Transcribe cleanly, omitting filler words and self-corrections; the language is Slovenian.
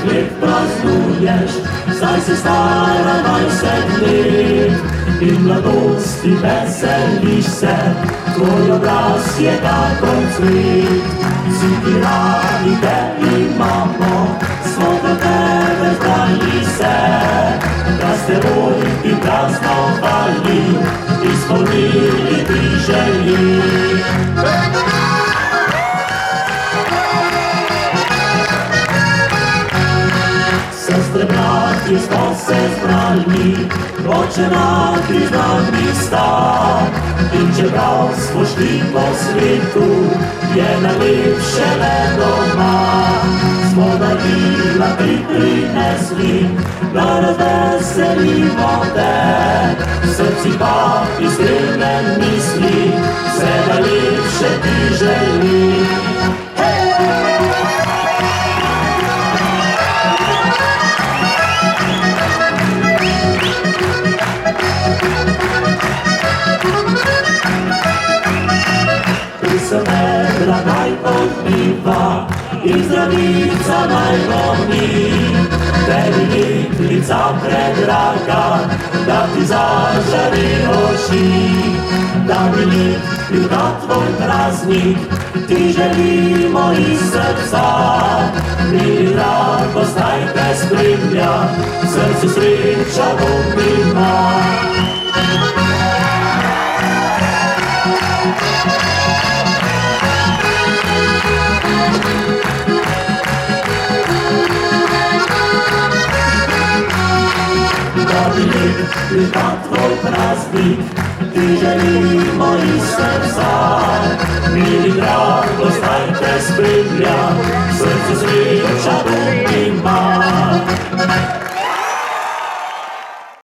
wiek praznujesz, zdaj se stara 20 let. In mladosti veseliš se, tvoj obraz je kakor cvet. Vsi ti radi te imamo, smo do tebe zdali se, da s teboj ti praznovali, izpolnili ti želji. Sestre, bratje, smo se zbrali, oče na križni sta. In čeprav smo šli po svetu, je najlepše le doma. Smo darila ti prinesli, da razveselimo te. V srci pa iskrene misli, vse najlepše ti želim. Medla naj odbiva in zdravica naj boni. Tebi litlica predraga, da ti zažari oči. Da bi lep bil na tvoj praznik, ti želimo iz srca. Mili radost naj te spremlja, v srcu sreča Bog ima. Da bi lep bil na tvoj praznik, ti želimo iz srca. Mili dragost naj te spremlja, v srcu sreča Bog ima.